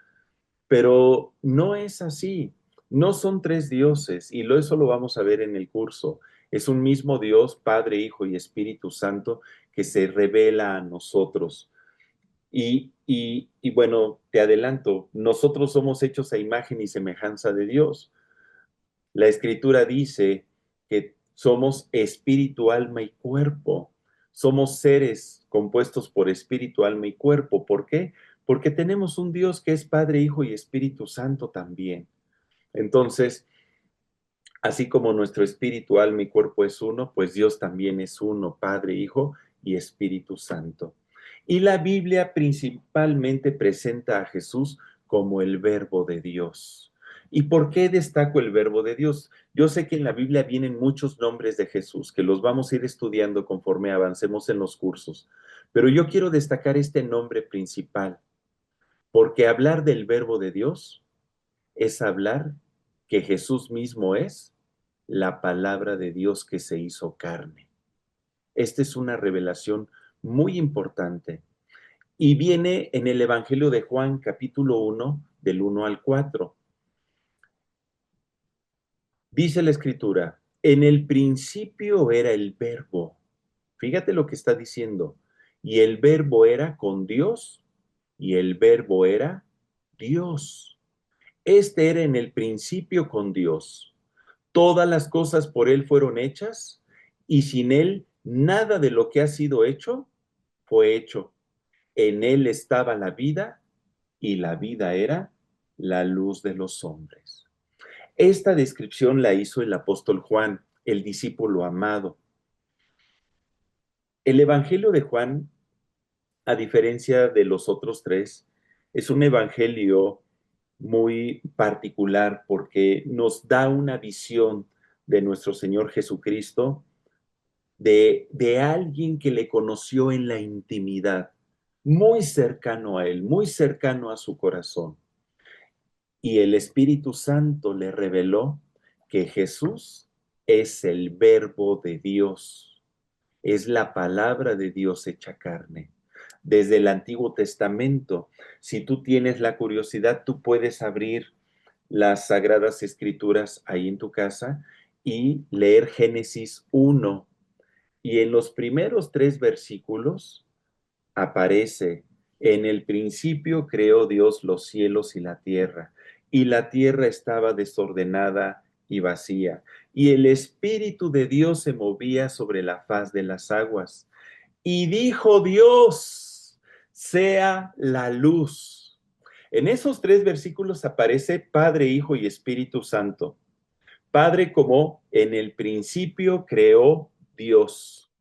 Pero no es así. No son tres dioses, y eso lo vamos a ver en el curso. Es un mismo Dios, Padre, Hijo y Espíritu Santo, que se revela a nosotros. Y bueno, te adelanto, nosotros somos hechos a imagen y semejanza de Dios. La Escritura dice que somos espíritu, alma y cuerpo. Somos seres compuestos por espíritu, alma y cuerpo. ¿Por qué? Porque tenemos un Dios que es Padre, Hijo y Espíritu Santo también. Entonces, así como nuestro espíritu, alma y cuerpo es uno, pues Dios también es uno, Padre, Hijo y Espíritu Santo. Y la Biblia principalmente presenta a Jesús como el Verbo de Dios. ¿Y por qué destaco el Verbo de Dios? Yo sé que en la Biblia vienen muchos nombres de Jesús, que los vamos a ir estudiando conforme avancemos en los cursos, pero yo quiero destacar este nombre principal, porque hablar del Verbo de Dios es hablar que Jesús mismo es la palabra de Dios que se hizo carne. Esta es una revelación muy importante y viene en el Evangelio de Juan, capítulo 1, del 1 al 4. Dice la Escritura, en el principio era el verbo. Fíjate lo que está diciendo. Y el verbo era con Dios y el verbo era Dios. Este era en el principio con Dios. Todas las cosas por Él fueron hechas y sin Él nada de lo que ha sido hecho fue hecho. En Él estaba la vida y la vida era la luz de los hombres. Esta descripción la hizo el apóstol Juan, el discípulo amado. El Evangelio de Juan, a diferencia de los otros tres, es un evangelio muy particular porque nos da una visión de nuestro Señor Jesucristo, de alguien que le conoció en la intimidad, muy cercano a él, muy cercano a su corazón. Y el Espíritu Santo le reveló que Jesús es el verbo de Dios, es la palabra de Dios hecha carne. Desde el Antiguo Testamento, si tú tienes la curiosidad, tú puedes abrir las Sagradas Escrituras ahí en tu casa y leer Génesis 1. Y en los primeros 3 versículos aparece, en el principio creó Dios los cielos y la tierra estaba desordenada y vacía, y el Espíritu de Dios se movía sobre la faz de las aguas. Y dijo Dios, sea la luz. En esos 3 versículos aparece Padre, Hijo y Espíritu Santo. Padre como en el principio creó Dios.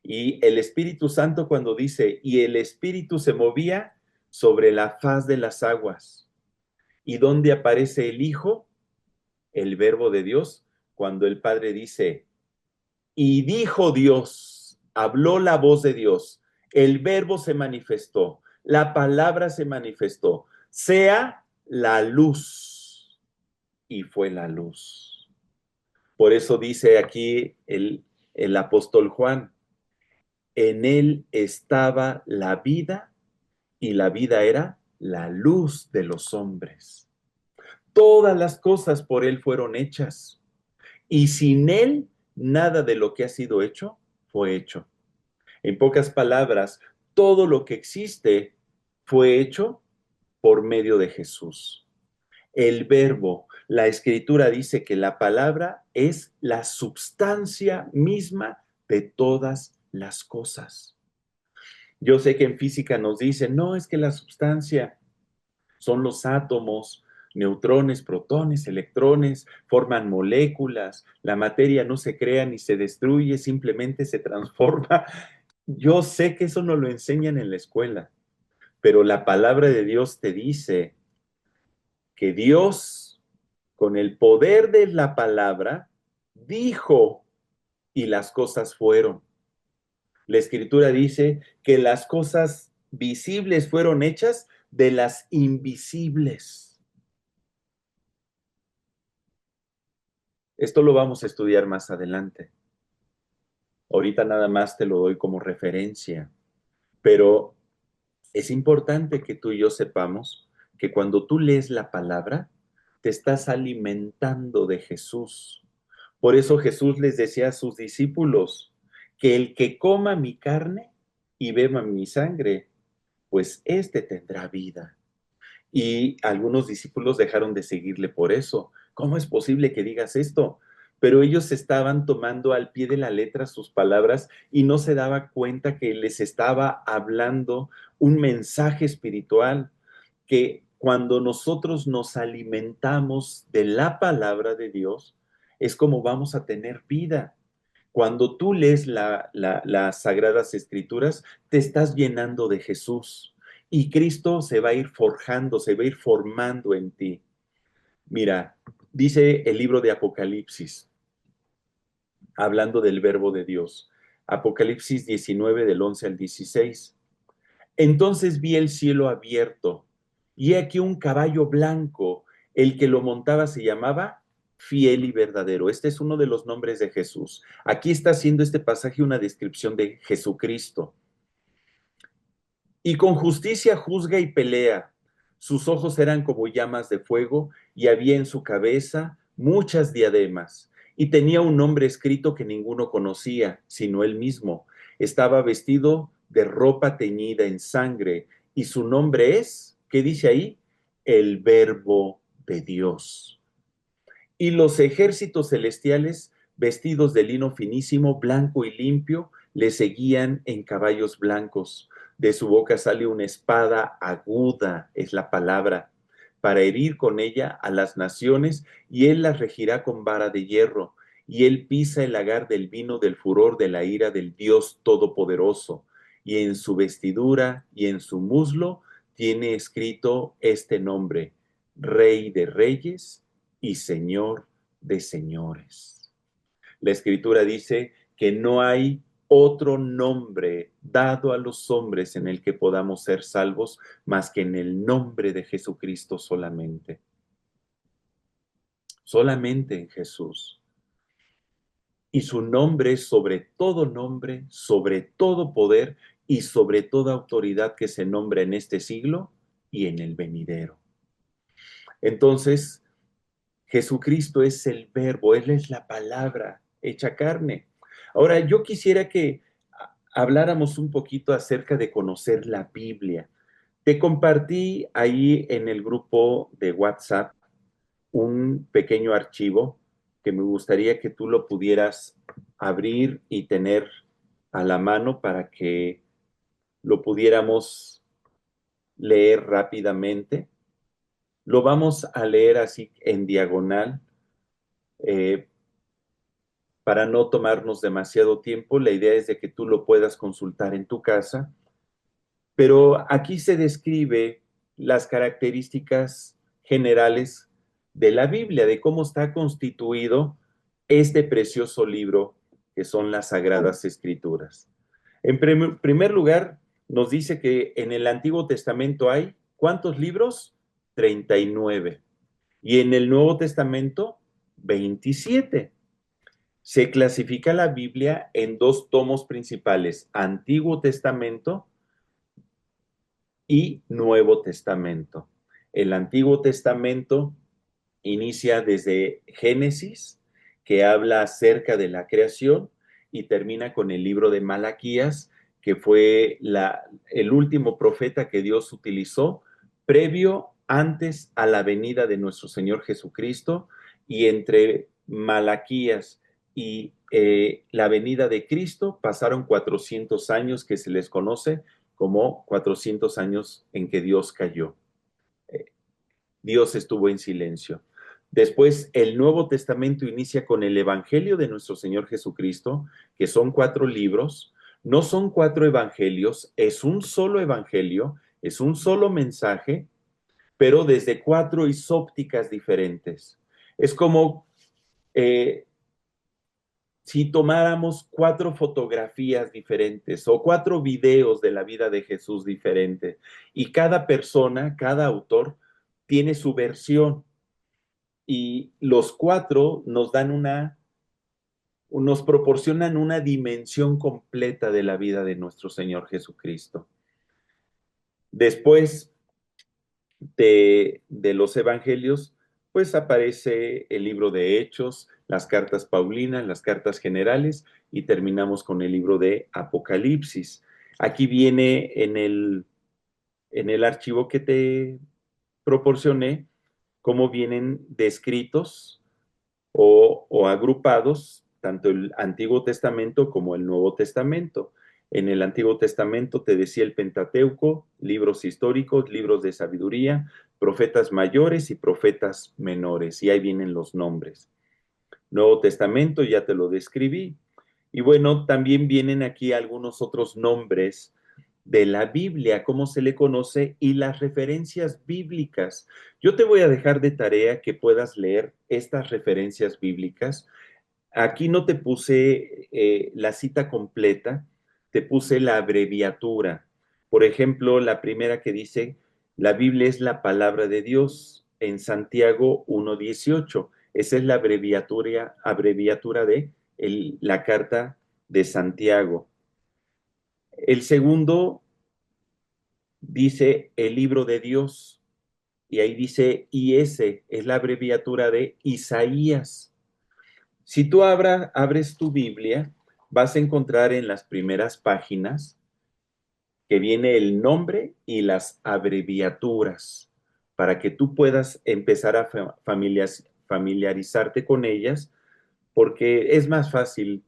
Y el Espíritu Santo cuando dice, y el Espíritu se movía sobre la faz de las aguas. ¿Y dónde aparece el Hijo? El Verbo de Dios, cuando el Padre dice, y dijo Dios, habló la voz de Dios, el Verbo se manifestó, la palabra se manifestó, sea la luz, y fue la luz. Por eso dice aquí el apóstol Juan, en él estaba la vida y la vida era la luz de los hombres. Todas las cosas por él fueron hechas y sin él nada de lo que ha sido hecho fue hecho. En pocas palabras, todo lo que existe fue hecho por medio de Jesús. El verbo, la escritura dice que la palabra es la substancia misma de todas las cosas. Yo sé que en física nos dicen, no, es que la sustancia son los átomos, neutrones, protones, electrones, forman moléculas, la materia no se crea ni se destruye, simplemente se transforma. Yo sé que eso no lo enseñan en la escuela, pero la palabra de Dios te dice que Dios, con el poder de la palabra, dijo y las cosas fueron. La escritura dice que las cosas visibles fueron hechas de las invisibles. Esto lo vamos a estudiar más adelante. Ahorita nada más te lo doy como referencia, pero es importante que tú y yo sepamos que cuando tú lees la palabra, te estás alimentando de Jesús. Por eso Jesús les decía a sus discípulos que el que coma mi carne y beba mi sangre, pues éste tendrá vida. Y algunos discípulos dejaron de seguirle por eso. ¿Cómo es posible que digas esto? Pero ellos estaban tomando al pie de la letra sus palabras y no se daba cuenta que les estaba hablando un mensaje espiritual, que cuando nosotros nos alimentamos de la palabra de Dios, es como vamos a tener vida. Cuando tú lees las Sagradas Escrituras, te estás llenando de Jesús y Cristo se va a ir forjando, se va a ir formando en ti. Mira, dice el libro de Apocalipsis, hablando del verbo de Dios, Apocalipsis 19 del 11 al 16. Entonces vi el cielo abierto y he aquí un caballo blanco, el que lo montaba se llamaba Fiel y Verdadero. Este es uno de los nombres de Jesús. Aquí está haciendo este pasaje una descripción de Jesucristo. Y con justicia juzga y pelea. Sus ojos eran como llamas de fuego y había en su cabeza muchas diademas. Y tenía un nombre escrito que ninguno conocía, sino él mismo. Estaba vestido de ropa teñida en sangre y su nombre es, ¿qué dice ahí? El Verbo de Dios. Y los ejércitos celestiales, vestidos de lino finísimo, blanco y limpio, le seguían en caballos blancos. De su boca sale una espada aguda, es la palabra, para herir con ella a las naciones, y él las regirá con vara de hierro, y él pisa el lagar del vino del furor de la ira del Dios Todopoderoso, y en su vestidura y en su muslo tiene escrito este nombre: Rey de Reyes y Señor de señores. La Escritura dice que no hay otro nombre dado a los hombres en el que podamos ser salvos más que en el nombre de Jesucristo solamente. Solamente en Jesús. Y su nombre es sobre todo nombre, sobre todo poder y sobre toda autoridad que se nombra en este siglo y en el venidero. Entonces, Jesucristo es el verbo, Él es la palabra hecha carne. Ahora, yo quisiera que habláramos un poquito acerca de conocer la Biblia. Te compartí ahí en el grupo de WhatsApp un pequeño archivo que me gustaría que tú lo pudieras abrir y tener a la mano para que lo pudiéramos leer rápidamente. Lo vamos a leer así en diagonal. Eh, para no tomarnos demasiado tiempo, la idea es de que tú lo puedas consultar en tu casa, pero aquí se describe las características generales de la Biblia, de cómo está constituido este precioso libro que son las Sagradas Escrituras. En primer lugar, nos dice que en el Antiguo Testamento hay, ¿cuántos libros? 39. Y en el Nuevo Testamento, 27. Se clasifica la Biblia en dos tomos principales: Antiguo Testamento y Nuevo Testamento. El Antiguo Testamento inicia desde Génesis, que habla acerca de la creación, y termina con el libro de Malaquías, que fue el último profeta que Dios utilizó previo, antes a la venida de nuestro Señor Jesucristo, y entre Malaquías y la venida de Cristo pasaron 400 años que se les conoce como 400 años en que Dios cayó. Dios estuvo en silencio. Después, el Nuevo Testamento inicia con el Evangelio de nuestro Señor Jesucristo, que son 4 libros. No son 4 evangelios, es un solo evangelio, es un solo mensaje, pero desde 4 isópticas diferentes. Es como si tomáramos 4 fotografías diferentes o 4 videos de la vida de Jesús diferente, y cada persona, cada autor, tiene su versión, y los 4 nos proporcionan una dimensión completa de la vida de nuestro Señor Jesucristo. Después de los evangelios, pues aparece el libro de Hechos, las cartas Paulinas, las cartas generales y terminamos con el libro de Apocalipsis. Aquí viene en el archivo que te proporcioné cómo vienen descritos o agrupados tanto el Antiguo Testamento como el Nuevo Testamento. En el Antiguo Testamento te decía el Pentateuco, libros históricos, libros de sabiduría, profetas mayores y profetas menores, y ahí vienen los nombres. Nuevo Testamento, ya te lo describí. Y bueno, también vienen aquí algunos otros nombres de la Biblia, cómo se le conoce, y las referencias bíblicas. Yo te voy a dejar de tarea que puedas leer estas referencias bíblicas. Aquí no te puse la cita completa, te puse la abreviatura. Por ejemplo, la primera que dice, la Biblia es la palabra de Dios en Santiago 1:18. Esa es la abreviatura de la carta de Santiago. El segundo dice el libro de Dios y ahí dice IS, es la abreviatura de Isaías. Si tú abres tu Biblia, vas a encontrar en las primeras páginas que viene el nombre y las abreviaturas para que tú puedas empezar a familiarizarte con ellas, porque es más fácil,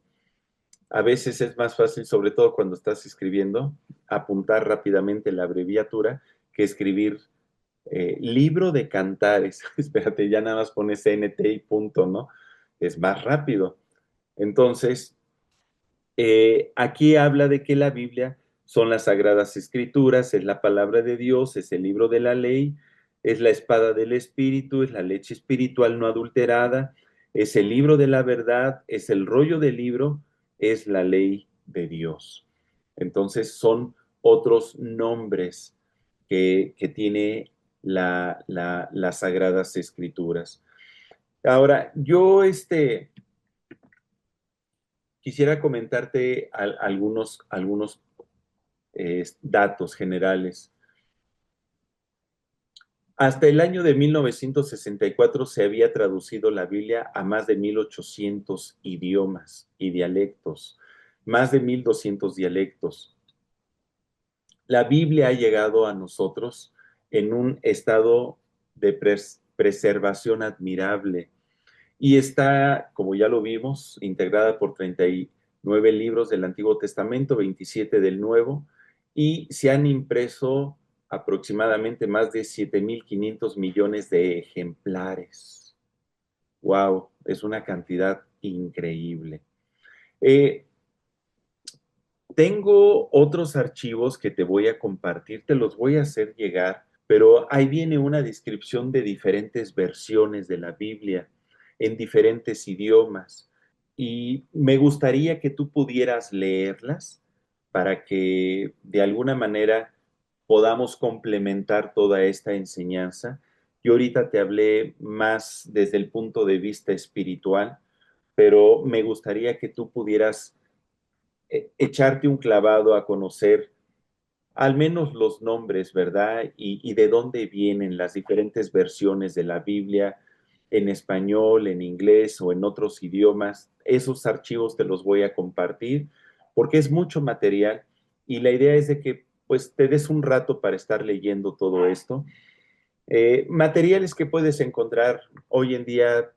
a veces es más fácil, sobre todo cuando estás escribiendo, apuntar rápidamente la abreviatura que escribir libro de cantares. Espérate, ya nada más pones NT y punto, ¿no? Es más rápido. Entonces, aquí habla de que la Biblia son las sagradas escrituras, es la palabra de Dios, es el libro de la ley, es la espada del espíritu, es la leche espiritual no adulterada, es el libro de la verdad, es el rollo del libro, es la ley de Dios. Entonces son otros nombres que tiene las sagradas escrituras. Ahora, yo quisiera comentarte algunos datos generales. Hasta el año de 1964 se había traducido la Biblia a más de 1800 idiomas y dialectos, más de 1200 dialectos. La Biblia ha llegado a nosotros en un estado de preservación admirable y está, como ya lo vimos, integrada por 39 libros del Antiguo Testamento, 27 del Nuevo, y se han impreso aproximadamente más de 7.500 millones de ejemplares. ¡Wow! Es una cantidad increíble. Eh, Tengo otros archivos que te voy a compartir, te los voy a hacer llegar, pero ahí viene una descripción de diferentes versiones de la Biblia en diferentes idiomas y me gustaría que tú pudieras leerlas para que de alguna manera podamos complementar toda esta enseñanza. Yo ahorita te hablé más desde el punto de vista espiritual, pero me gustaría que tú pudieras echarte un clavado a conocer al menos los nombres, ¿verdad? Y de dónde vienen las diferentes versiones de la Biblia en español, en inglés o en otros idiomas. Esos archivos te los voy a compartir porque es mucho material y la idea es de que pues te des un rato para estar leyendo todo esto. Materiales que puedes encontrar hoy en día,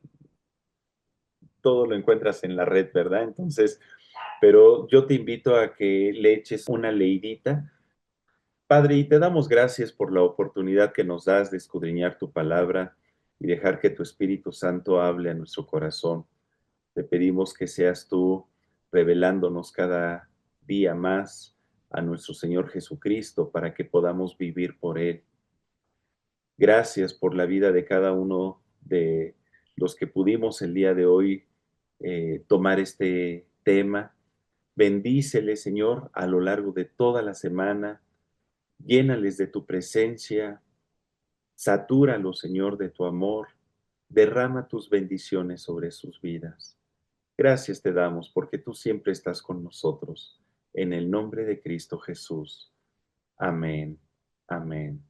todo lo encuentras en la red, ¿verdad? Entonces, pero yo te invito a que le eches una leidita. Padre, y te damos gracias por la oportunidad que nos das de escudriñar tu palabra y dejar que tu Espíritu Santo hable a nuestro corazón. Te pedimos que seas tú revelándonos cada día más a nuestro Señor Jesucristo para que podamos vivir por Él. Gracias por la vida de cada uno de los que pudimos el día de hoy tomar este tema. Bendícele, Señor, a lo largo de toda la semana. Llénales de tu presencia. Satúralos, Señor, de tu amor. Derrama tus bendiciones sobre sus vidas. Gracias te damos porque tú siempre estás con nosotros. En el nombre de Cristo Jesús. Amén. Amén.